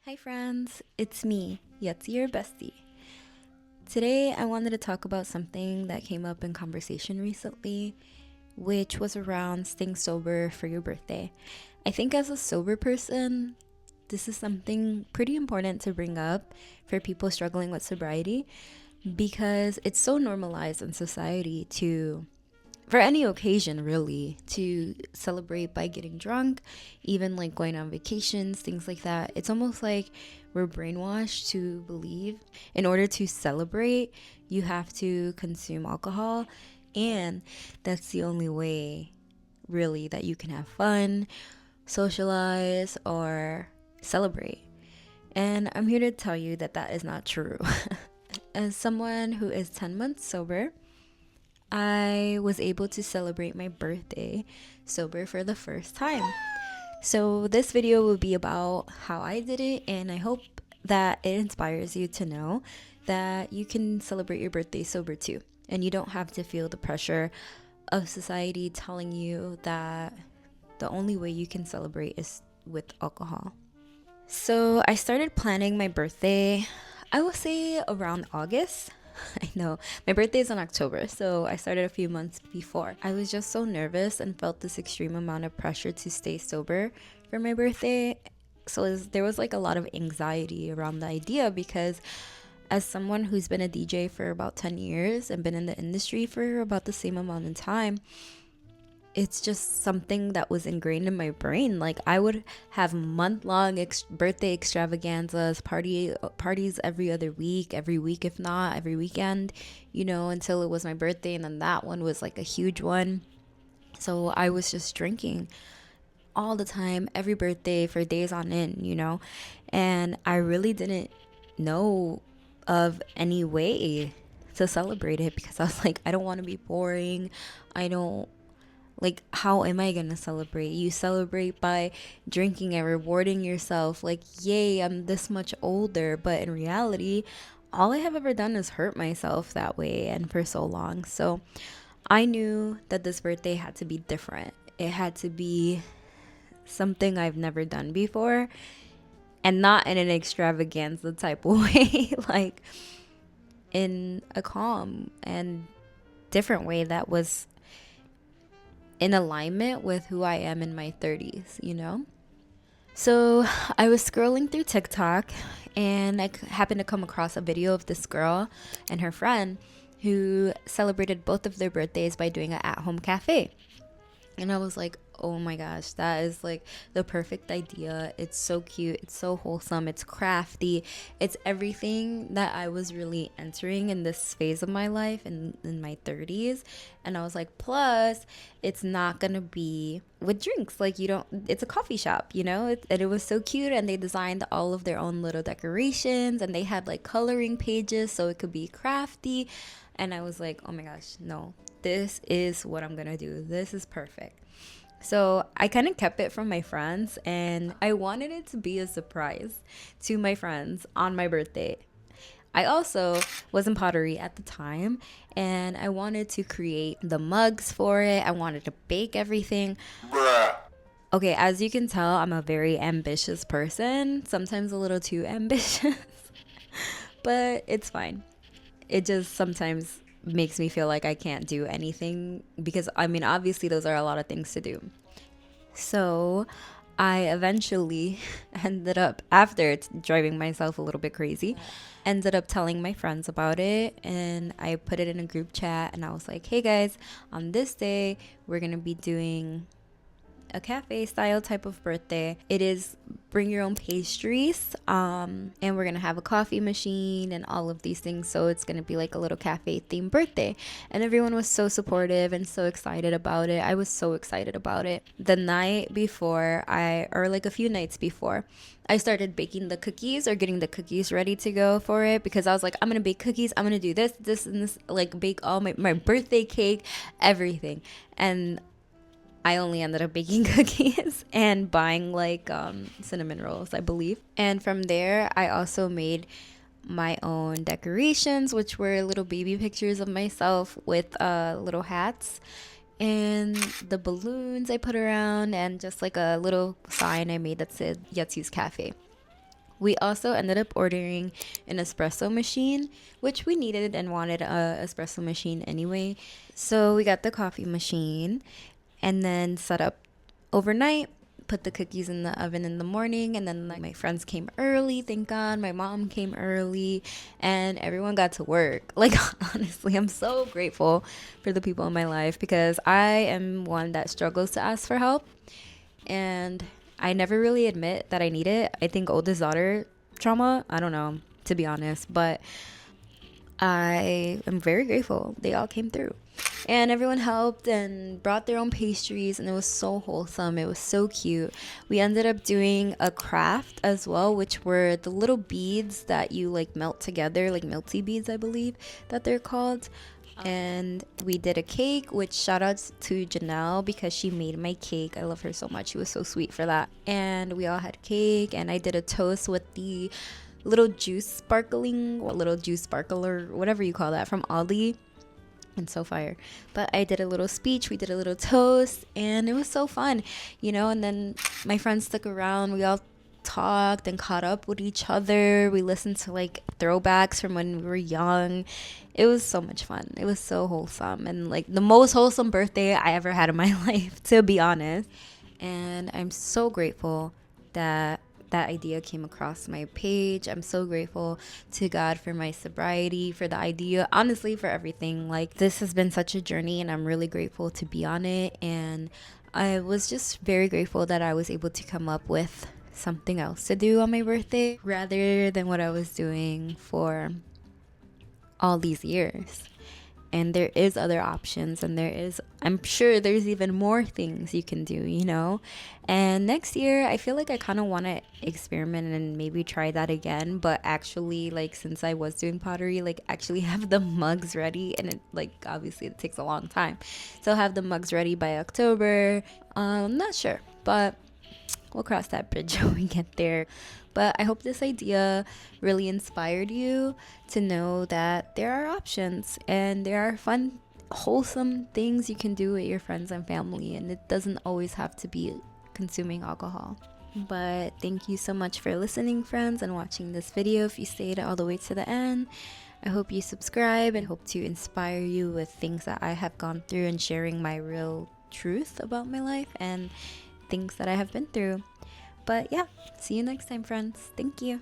Hi friends, it's me, Yetzi your bestie. Today I wanted to talk about something that came up in conversation recently, which was around staying sober for your birthday. I think as a sober person, this is something pretty important to bring up for people struggling with sobriety because it's so normalized in society to for any occasion really to celebrate by getting drunk, even like going on vacations, things like that. It's almost like we're brainwashed to believe in order to celebrate you have to consume alcohol, and that's the only way really that you can have fun, socialize, or celebrate. And I'm here to tell you that that is not true. As someone who is 10 months sober, I was able to celebrate my birthday sober for the first time. So, this video will be about how I did it, and I hope that it inspires you to know that you can celebrate your birthday sober too. And you don't have to feel the pressure of society telling you that the only way you can celebrate is with alcohol. So, I started planning my birthday, I will say around August. I know my birthday is in October, so I started a few months before. I was just so nervous and felt this extreme amount of pressure to stay sober for my birthday. So there was like a lot of anxiety around the idea because, as someone who's been a DJ for about 10 years and been in the industry for about the same amount of time, it's just something that was ingrained in my brain. Like I would have month-long birthday extravaganzas, parties every week if not every weekend, until it was my birthday, and then that one was like a huge one. So I was just drinking all the time, every birthday for days on end. And I really didn't know of any way to celebrate it because I was like, I don't want to be boring. I don't like, how am I gonna celebrate? You celebrate by drinking and rewarding yourself, like, yay, I'm this much older. But in reality, all I have ever done is hurt myself that way and for so long. So I knew that this birthday had to be different. It had to be something I've never done before, and not in an extravaganza type of way, like in a calm and different way that was in alignment with who I am in my 30s. So I was scrolling through TikTok and I happened to come across a video of this girl and her friend who celebrated both of their birthdays by doing an at-home cafe. And I was like, oh my gosh, that is like the perfect idea. It's so cute. It's so wholesome. It's crafty. It's everything that I was really entering in this phase of my life in my 30s. And I was like, plus, it's not going to be with drinks. Like, it's a coffee shop, and it was so cute. And they designed all of their own little decorations, and they had like coloring pages so it could be crafty. And I was like, oh my gosh, no, this is what I'm gonna do. This is perfect. So I kind of kept it from my friends, and I wanted it to be a surprise to my friends on my birthday. I also was in pottery at the time, and I wanted to create the mugs for it. I wanted to bake everything. Okay, as you can tell, I'm a very ambitious person, sometimes a little too ambitious, but it's fine. It just sometimes makes me feel like I can't do anything because, I mean, obviously those are a lot of things to do. So I eventually ended up, after it's driving myself a little bit crazy, ended up telling my friends about it, and I put it in a group chat, and I was like, hey guys, on this day we're gonna be doing a cafe style type of birthday. It is bring your own pastries, and we're gonna have a coffee machine and all of these things, so it's gonna be like a little cafe themed birthday. And everyone was so supportive and so excited about it. I was so excited about it. The night before, or like a few nights before, I started baking the cookies or getting the cookies ready to go for it, because I was like, I'm gonna bake cookies, I'm gonna do this and this, like bake all my birthday cake, everything. And I only ended up baking cookies and buying like cinnamon rolls, I believe. And from there, I also made my own decorations, which were little baby pictures of myself with little hats, and the balloons I put around, and just like a little sign I made that said Yatsu's Cafe. We also ended up ordering an espresso machine, which we needed and wanted a espresso machine anyway. So we got the coffee machine and then set up overnight, put the cookies in the oven in the morning, and then like my friends came early, thank God. My mom came early and everyone got to work. Like honestly, I'm so grateful for the people in my life because I am one that struggles to ask for help, and I never really admit that I need it. I think oldest daughter trauma, I don't know, to be honest, but I am very grateful they all came through. And everyone helped and brought their own pastries, and it was so wholesome. It was so cute. We ended up doing a craft as well, which were the little beads that you like melt together, like melty beads, I believe that they're called. And we did a cake, which shout outs to Janelle because she made my cake. I love her so much. She was so sweet for that. And we all had cake, and I did a toast with the little juice sparkling, or little juice sparkler, whatever you call that, from Aldi. And so fire. But I did a little speech, we did a little toast, and it was so fun, you know. And then my friends stuck around, we all talked and caught up with each other. We listened to like throwbacks from when we were young. It was so much fun. It was so wholesome, and like the most wholesome birthday I ever had in my life, to be honest. And I'm so grateful that that idea came across my page. I'm so grateful to God for my sobriety, for the idea, honestly, for everything. Like, this has been such a journey, and I'm really grateful to be on it. And I was just very grateful that I was able to come up with something else to do on my birthday rather than what I was doing for all these years. And there is other options, and I'm sure there's even more things you can do, you know. And next year I feel like I kind of want to experiment and maybe try that again, but actually, like, since I was doing pottery, like actually have the mugs ready. And it, like, obviously it takes a long time, so have the mugs ready by October. I'm not sure, but we'll cross that bridge when we get there. But I hope this idea really inspired you to know that there are options and there are fun, wholesome things you can do with your friends and family, and it doesn't always have to be consuming alcohol. But thank you so much for listening, friends, and watching this video. If you stayed all the way to the end, I hope you subscribe, and hope to inspire you with things that I have gone through and sharing my real truth about my life and things that I have been through. But yeah, see you next time, friends. Thank you.